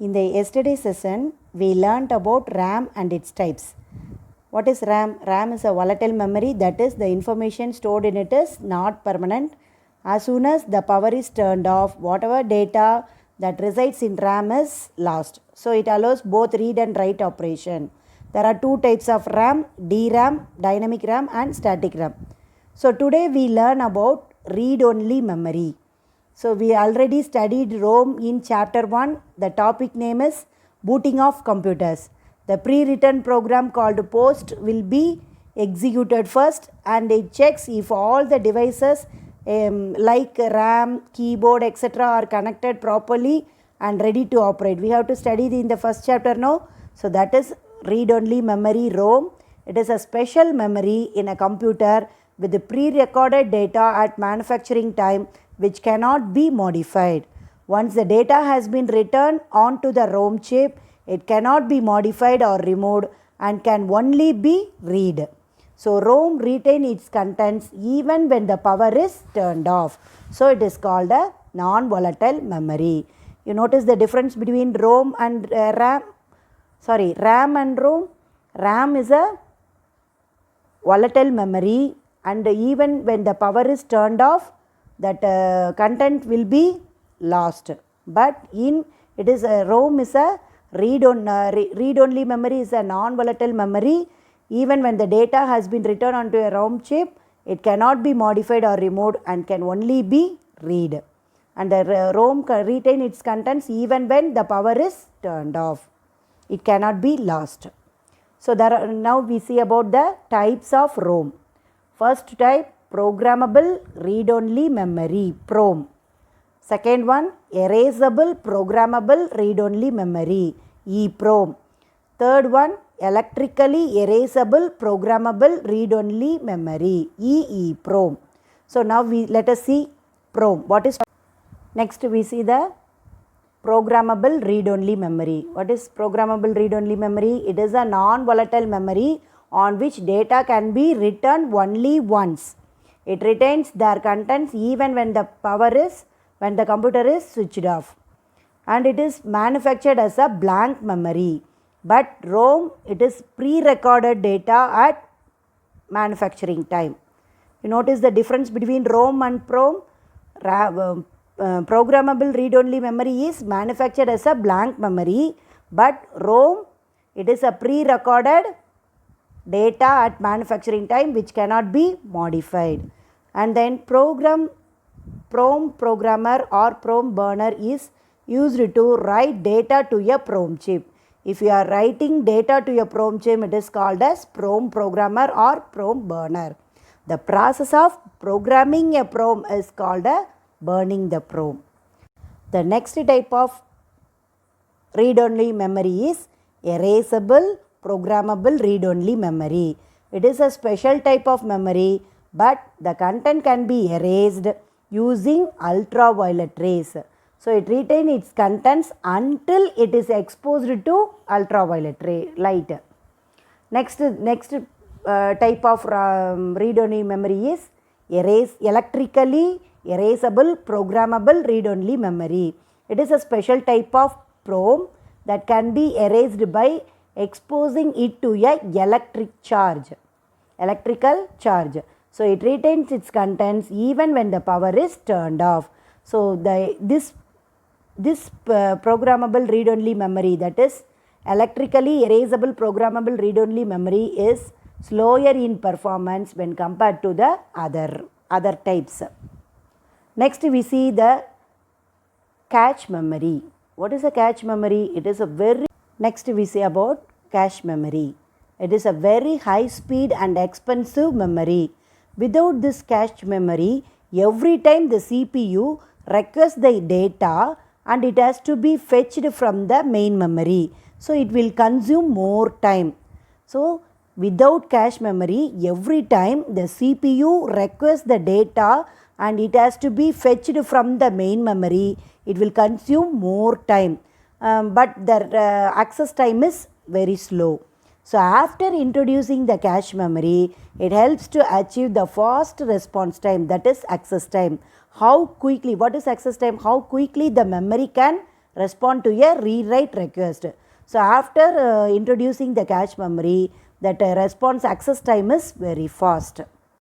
In the yesterday session, we learnt about RAM and its types. What is RAM? RAM is a volatile memory, that is, the information stored in it is not permanent. As soon as the power is turned off, whatever data that resides in RAM is lost. So it allows both read and write operation. There are two types of RAM: DRAM, dynamic RAM, and static RAM. So today we learn about read-only memory. So we already studied ROM in chapter 1. The topic name is booting of computers. The pre-written program called post will be executed first, and it checks if all the devices like RAM, keyboard, etc. are connected properly and ready to operate. We have to study in the first chapter now. So that is read-only memory, ROM. It is a special memory in a computer with the pre-recorded data at manufacturing time, which cannot be modified. Once the data has been written onto the ROM chip, it cannot be modified or removed and can only be read. So ROM retains its contents even when the power is turned off. So it is called a non-volatile memory. You notice the difference between ROM and RAM? RAM and ROM. RAM is a volatile memory, and even when the power is turned off, that content will be lost. But it is a ROM is a read-only memory, is a non-volatile memory. Even when the data has been written onto a ROM chip, it cannot be modified or removed and can only be read. And the ROM can retain its contents even when the power is turned off. It cannot be lost. So now we see about the types of ROM. First type, programmable read-only memory, PROM. Second one, erasable programmable read-only memory, EPROM. Third one, electrically erasable programmable read-only memory, EEPROM. So now let us see PROM. What is next? We see the programmable read-only memory. What is programmable read-only memory? It is a non-volatile memory on which data can be written only once. It retains their contents even when the computer is switched off. And it is manufactured as a blank memory. But ROM, it is pre-recorded data at manufacturing time. You notice the difference between ROM and PROM? Programmable read-only memory is manufactured as a blank memory, but ROM, it is a pre-recorded data at manufacturing time which cannot be modified. And then PROM programmer or PROM burner is used to write data to a PROM chip. If you are writing data to a PROM chip, it is called as PROM programmer or PROM burner. The process of programming a PROM is called a burning the PROM. The next type of read-only memory is erasable programmable read-only memory. It is a special type of memory, but the content can be erased using ultraviolet rays. So it retains its contents until it is exposed to ultraviolet light. Next type of read-only memory is electrically erasable programmable read-only memory. It is a special type of PROM that can be erased by exposing it to a electrical charge. So it retains its contents even when the power is turned off. So this programmable read-only memory, that is electrically erasable programmable read-only memory, is slower in performance when compared to the other types. Next we see the cache memory. What is a cache memory? It is a very... Next we see about cache memory. It is a very high speed and expensive memory. Without this cache memory, every time the CPU requests the data and it has to be fetched from the main memory. So it will consume more time. So without cache memory, every time the CPU requests the data and it has to be fetched from the main memory, it will consume more time. But the access time is very slow. So after introducing the cache memory, it helps to achieve the fast response time, that is access time. How quickly, what is access time? How quickly the memory can respond to a read-write request. So after introducing the cache memory, that response access time is very fast.